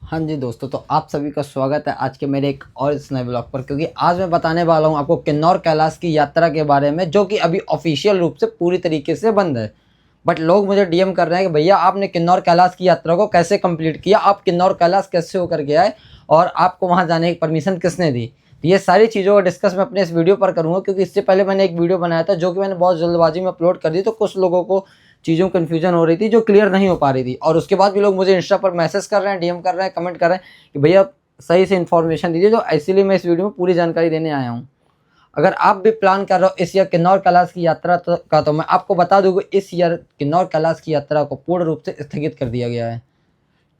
हाँ जी दोस्तों, तो आप सभी का स्वागत है आज के मेरे एक और इस नए ब्लॉग पर। क्योंकि आज मैं बताने वाला हूँ आपको किन्नौर कैलाश की यात्रा के बारे में, जो कि अभी ऑफिशियल रूप से पूरी तरीके से बंद है। बट लोग मुझे डीएम कर रहे हैं कि भैया आपने किन्नौर कैलाश की यात्रा को कैसे कंप्लीट किया, आप किन्नौर कैलाश कैसे होकर के आए और आपको वहाँ जाने की परमिशन किसने दी। तो ये सारी चीज़ों का डिस्कस मैं अपने इस वीडियो पर करूँगा, क्योंकि इससे पहले मैंने एक वीडियो बनाया था जो कि मैंने बहुत जल्दबाजी में अपलोड कर दी, तो कुछ लोगों को चीज़ों कन्फ्यूजन हो रही थी जो क्लियर नहीं हो पा रही थी। और उसके बाद भी लोग मुझे इंस्टा पर मैसेज कर रहे हैं, डीएम कर रहे हैं, कमेंट कर रहे हैं कि भैया सही से इन्फॉर्मेशन दीजिए। जो इसीलिए मैं इस वीडियो में पूरी जानकारी देने आया हूँ। अगर आप भी प्लान कर रहे हो इस ईयर किन्नौर कैलाश की यात्रा तो मैं आपको बता दूँ कि इस ईयर किन्नौर कैलाश की यात्रा को पूर्ण रूप से स्थगित कर दिया गया है।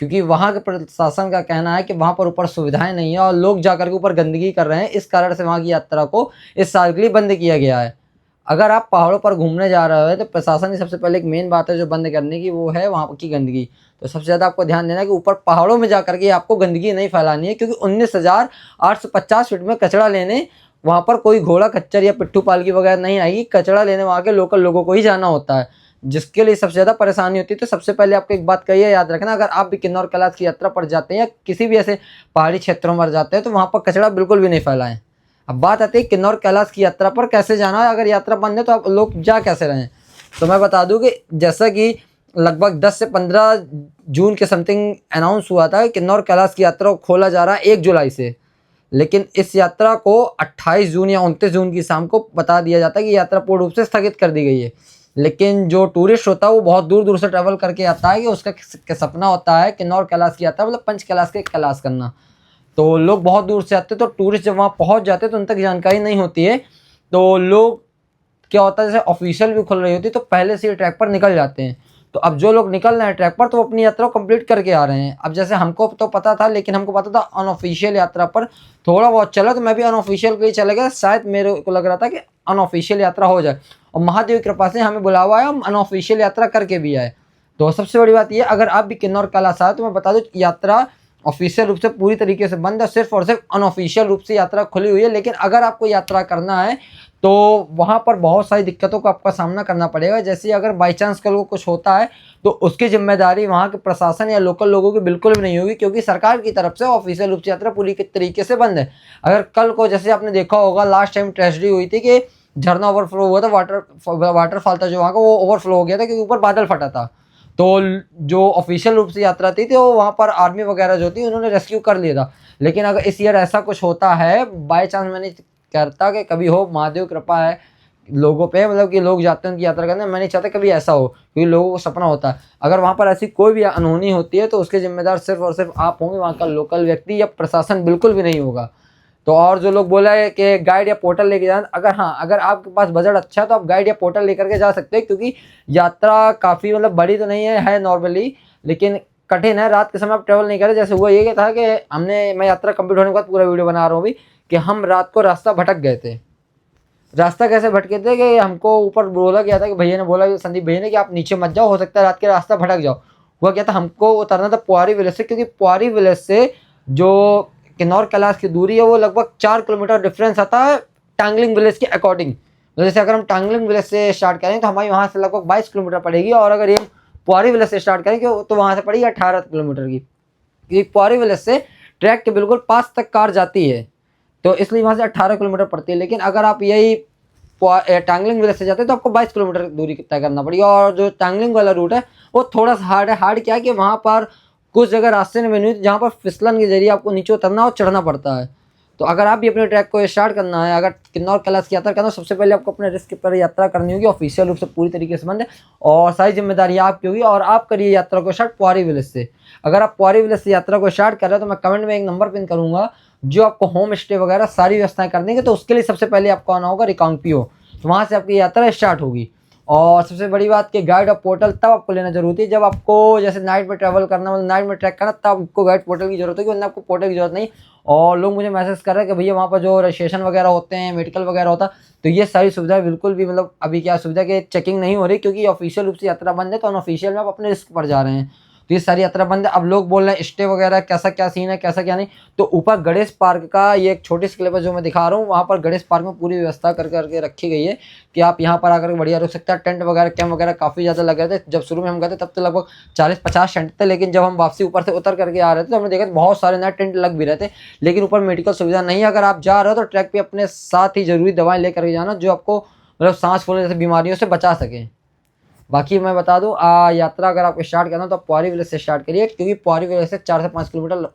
क्योंकि वहाँ के प्रशासन का कहना है कि वहाँ पर ऊपर सुविधाएं नहीं है और लोग जाकर के ऊपर गंदगी कर रहे हैं। इस कारण से वहाँ की यात्रा को इस साल के लिए बंद किया गया है। अगर आप पहाड़ों पर घूमने जा रहे हो तो प्रशासन की सबसे पहले एक मेन बात है जो बंद करने की, वो है वहाँ की गंदगी। तो सबसे ज़्यादा आपको ध्यान देना है कि ऊपर पहाड़ों में जाकर के आपको गंदगी नहीं फैलानी है, क्योंकि 19,850 फीट में कचरा लेने वहाँ पर कोई घोड़ा खच्चर या पिट्ठू पालकी वगैरह नहीं आएगी। कचरा लेने वहाँ के लोकल लोगों को ही जाना होता है, जिसके लिए सबसे ज़्यादा परेशानी होती है। तो सबसे पहले आपको एक बात कहिए याद रखना, अगर आप भी किन्नौर कैलाश की यात्रा पर जाते हैं या किसी भी ऐसे पहाड़ी क्षेत्रों पर जाते हैं तो वहाँ पर कचरा बिल्कुल भी नहीं फैलाएं। अब बात आती है किन्नौर कैलाश की यात्रा पर कैसे जाना है। अगर यात्रा बंद है तो आप लोग जा कैसे रहे हैं, तो मैं बता दूं कि जैसा कि लगभग 10 से 15 जून के समथिंग अनाउंस हुआ था कि किन्नौर कैलाश की यात्रा को खोला जा रहा है 1 जुलाई से। लेकिन इस यात्रा को 28 जून या 29 जून की शाम को बता दिया जाता है कि यात्रा पूर्ण रूप से स्थगित कर दी गई है। लेकिन जो टूरिस्ट होता है वो बहुत दूर दूर से ट्रैवल करके आता है कि उसका सपना होता है किन्नौर कैलाश की यात्रा, मतलब पंच कैलाश के कैलाश करना। तो लोग बहुत दूर से आते हैं, तो टूरिस्ट जब वहाँ पहुँच जाते हैं तो उन तक जानकारी नहीं होती है। तो लोग क्या होता है, जैसे ऑफिशियल भी खुल रही होती है तो पहले से ही ट्रैक पर निकल जाते हैं। तो अब जो लोग निकल रहे हैं ट्रैक पर तो वो अपनी यात्रा को कंप्लीट करके आ रहे हैं। अब जैसे हमको तो पता था, लेकिन हमको पता था अनऑफिशियल यात्रा पर थोड़ा बहुत चला, तो मैं भी अनऑफिशियल को ही चला गया। शायद मेरे को लग रहा था कि अनऑफिशियल यात्रा हो जाए, और महादेव की कृपा से हमें बुलावा आया, हम अनऑफिशियल यात्रा करके भी आए। तो सबसे बड़ी बात यह, अगर आप भी किन्नौर कैलाश आए तो मैं बता दूं यात्रा ऑफिशियल रूप से पूरी तरीके से बंद है, सिर्फ और सिर्फ अनऑफिशियल रूप से यात्रा खुली हुई है। लेकिन अगर आपको यात्रा करना है तो वहाँ पर बहुत सारी दिक्कतों का आपका सामना करना पड़ेगा। जैसे अगर बाई चांस कल को कुछ होता है तो उसकी जिम्मेदारी वहाँ के प्रशासन या लोकल लोगों की बिल्कुल भी नहीं होगी, क्योंकि सरकार की तरफ से ऑफिशियल रूप से यात्रा पूरी तरीके से बंद है। अगर कल को, जैसे आपने देखा होगा लास्ट टाइम ट्रेजेडी हुई थी कि झरना ओवरफ्लो हुआ था, वाटरफॉल था जो वहाँ का, वो ओवरफ्लो हो गया था क्योंकि ऊपर बादल फटा था। तो जो ऑफिशियल रूप से यात्रा थी तो वहाँ पर आर्मी वगैरह जो थी उन्होंने रेस्क्यू कर लिया था। लेकिन अगर इस ईयर ऐसा कुछ होता है, बाई चांस, मैंने करता कि कभी हो, महादेव कृपा है लोगों पे, मतलब कि लोग जाते हैं उनकी यात्रा करने, मैं नहीं चाहता कभी ऐसा हो, क्योंकि लोगों को सपना होता है। अगर वहाँ पर ऐसी कोई भी अनहोनी होती है तो उसके जिम्मेदार सिर्फ और सिर्फ आप होंगे, वहाँ का लोकल व्यक्ति या प्रशासन बिल्कुल भी नहीं होगा। तो और जो लोग बोला है कि गाइड या पोर्टल लेके जाना, अगर आपके पास बजट अच्छा है तो आप गाइड या पोर्टल लेकर के जा सकते हैं, क्योंकि यात्रा काफ़ी मतलब बड़ी तो नहीं है नॉर्मली, लेकिन कठिन है। रात के समय आप ट्रेवल नहीं करें। जैसे हुआ ये था कि मैं यात्रा कंप्लीट होने के बाद पूरा वीडियो बना रहा हूँ अभी, कि हम रात को रास्ता भटक गए थे। रास्ता कैसे भटके थे कि हमको ऊपर बोला गया था, कि भैया ने बोला, संदीप भैया ने, कि आप नीचे मत जाओ, हो सकता है रात के रास्ता भटक जाओ। हुआ क्या था, हमको उतरना था पुआरी विलेज से, क्योंकि पुआरी विलेज से जो किन्नौर कैलाश की दूरी है वो लगभग 4 किलोमीटर डिफरेंस आता है टांगलिंग विलेज के अकॉर्डिंग। तो जैसे अगर हम टांगलिंग विलेज से स्टार्ट करें तो हमारी वहाँ से लगभग 22 किलोमीटर पड़ेगी, और अगर ये पुआरी विलेज से स्टार्ट करेंगे तो वहाँ से पड़ेगी 18 किलोमीटर की, क्योंकि पुआरी विलेज से ट्रैक के बिल्कुल पास तक कार जाती है, तो इसलिए वहाँ से 18 किलोमीटर पड़ती है। लेकिन अगर आप यही टांगलिंग विलेज से जाते हैं तो आपको 22 किलोमीटर दूरी तय करना पड़ेगी। और जो टांगलिंग वाला रूट है वो थोड़ा सा हार्ड है। हार्ड क्या है कि वहाँ पर कुछ जगह रास्ते में बनी हुई जहाँ पर फिसलन के जरिए आपको नीचे उतरना और चढ़ना पड़ता है। तो अगर आप भी अपने ट्रैक को स्टार्ट करना है, अगर किन्नौर कैलाश की यात्रा करना है, सबसे पहले आपको अपने रिस्क पर यात्रा करनी होगी। ऑफिशियल रूप से पूरी तरीके से बंद है और सारी जिम्मेदारी आपकी होगी, और आप करिए यात्रा को स्टार्ट पुआरी विलेज से। अगर आप पुआरी विलेज से यात्रा को स्टार्ट कर रहे हो तो मैं कमेंट में एक नंबर पिन करूँगा जो आपको होम स्टे वगैरह सारी व्यवस्थाएं कर देंगे। तो उसके लिए सबसे पहले आपको आना होगा रिकांगपिओ, तो वहाँ से आपकी यात्रा स्टार्ट होगी। और सबसे बड़ी बात कि गाइड और पोर्टल तब आपको लेना जरूरी है जब आपको जैसे नाइट में ट्रैवल करना, मतलब नाइट में ट्रैक करना, तब आपको गाइड पोर्टल की जरूरत होगी, वरना आपको पोर्टल की जरूरत नहीं। और लोग मुझे मैसेज कर रहे हैं कि भैया वहाँ पर जो रजिस्ट्रेशन वगैरह होते हैं, मेडिकल वगैरह होता है, तो ये सारी सुविधाएं बिल्कुल भी, मतलब अभी क्या सुविधा की चेकिंग नहीं हो रही, क्योंकि ऑफिशियल रूप से यात्रा बंद है, तो अनऑफिशियल में आप अपने रिस्क पर जा रहे हैं। तो ये सारी यात्रा बंद है। अब लोग बोल रहे हैं स्टे वगैरह कैसा क्या सीन है, कैसा क्या नहीं। तो ऊपर गणेश पार्क का ये एक छोटी सी क्लिप है जो मैं दिखा रहा हूँ, वहाँ पर गणेश पार्क में पूरी व्यवस्था करके रखी गई है कि आप यहाँ पर आकर बढ़िया रुक सकते हैं। टेंट वगैरह कैंप वगैरह काफ़ी ज़्यादा लग रहे थे। जब शुरू में हम गए थे तब तो लगभग 40-50 टेंट थे, लेकिन जब हम वापसी ऊपर से उतर करके आ रहे थे तो हमने देखा बहुत सारे नए टेंट लग भी रहे थे, लेकिन ऊपर मेडिकल सुविधा नहीं है। अगर आप जा रहे हो तो ट्रैक पे अपने साथ ही जरूरी दवाएं लेकर के जाना जो आपको मतलब सांस फूलने जैसे बीमारियों से बचा सके। बाकी मैं बता दूं, यात्रा अगर आपको स्टार्ट करना हो तो पौरी विलेज से स्टार्ट करिए, क्योंकि पौरी विलेज से 4 से 5 किलोमीटर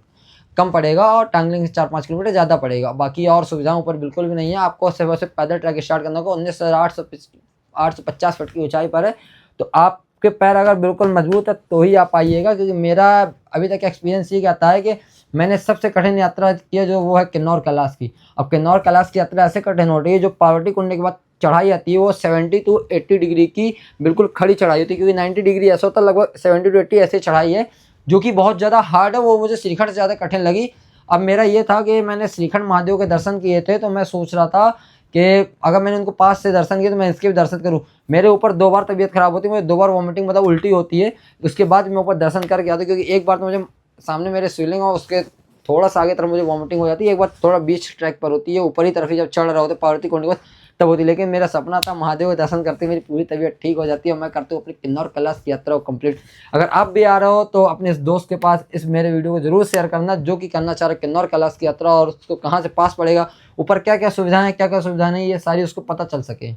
कम पड़ेगा और टांगलिंग से 4-5 किलोमीटर ज़्यादा पड़ेगा। बाकी और सुविधाओं ऊपर बिल्कुल भी नहीं है। आपको सिर्फ से पैदल ट्रैक स्टार्ट करना होगा। 19,850 फीट की ऊंचाई पर है। तो आपके पैर अगर बिल्कुल मजबूत है तो ही आप आइएगा, क्योंकि मेरा अभी तक एक्सपीरियंस ये कहता है कि मैंने सबसे कठिन यात्रा की है जो वो है किन्नौर कैलाश की। अब किन्नौर कैलाश की यात्रा ऐसे कठिन हो रही है, जो पार्वती कुंड के बाद चढ़ाई आती है वो 70 to 80 डिग्री की बिल्कुल खड़ी चढ़ाई होती है, क्योंकि 90 डिग्री ऐसा होता है, लगभग 70 to 80 ऐसे चढ़ाई है जो कि बहुत ज़्यादा हार्ड है। वो मुझे श्रीखंड से ज़्यादा कठिन लगी। अब मेरा ये था कि मैंने श्रीखंड महादेव के दर्शन किए थे, तो मैं सोच रहा था कि अगर मैंने उनको पास से दर्शन किए तो मैं इसके भी दर्शन करूँ। मेरे ऊपर 2 बार तबीयत खराब होती है, मुझे 2 बार वॉमिटिंग मतलब उल्टी होती है। उसके बाद मैं ऊपर दर्शन करके आता, क्योंकि एक बार तो मुझे सामने मेरे शिवलिंग और उसके थोड़ा सा आगे तरफ मुझे वॉमिटिंग हो जाती है, एक बार थोड़ा बीच ट्रैक पर होती है, ऊपर ही तरफ ही जब चढ़ रहा होता है पार्वती कुंड के तब होती है। लेकिन मेरा सपना था महादेव के दर्शन करते मेरी पूरी तबीयत ठीक हो जाती है और मैं करता हूँ अपनी किन्नौर कैलाश की यात्रा को कंप्लीट। अगर आप भी आ रहे हो तो अपने इस दोस्त के पास इस मेरे वीडियो को जरूर शेयर करना जो कि करना चाह रहे किन्नौर कैलाश की यात्रा, और उसको कहाँ से पास पड़ेगा, ऊपर क्या क्या सुविधाएं हैं, क्या क्या सुविधाएं नहीं, ये सारी उसको पता चल सके।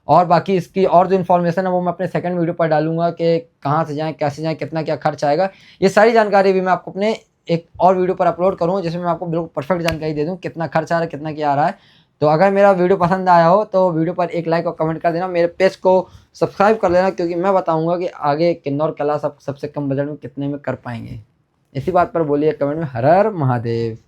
और बाकी इसकी और जो इन्फॉर्मेशन है वो मैं अपने सेकंड वीडियो पर डालूंगा कि कहाँ से जाएँ, कैसे जाएँ, कितना क्या खर्च आएगा। ये सारी जानकारी भी मैं आपको अपने एक और वीडियो पर अपलोड करूँगा, जिसमें मैं आपको बिल्कुल परफेक्ट जानकारी दे दूँ कितना खर्च आ रहा है, कितना क्या आ रहा है। तो अगर मेरा वीडियो पसंद आया हो तो वीडियो पर एक लाइक और कमेंट कर देना, मेरे पेज को सब्सक्राइब कर लेना, क्योंकि मैं बताऊंगा कि आगे किन्नौर कैलाश आप सबसे कम बजट में कितने में कर पाएंगे। इसी बात पर बोलिए कमेंट में। हर हर महादेव।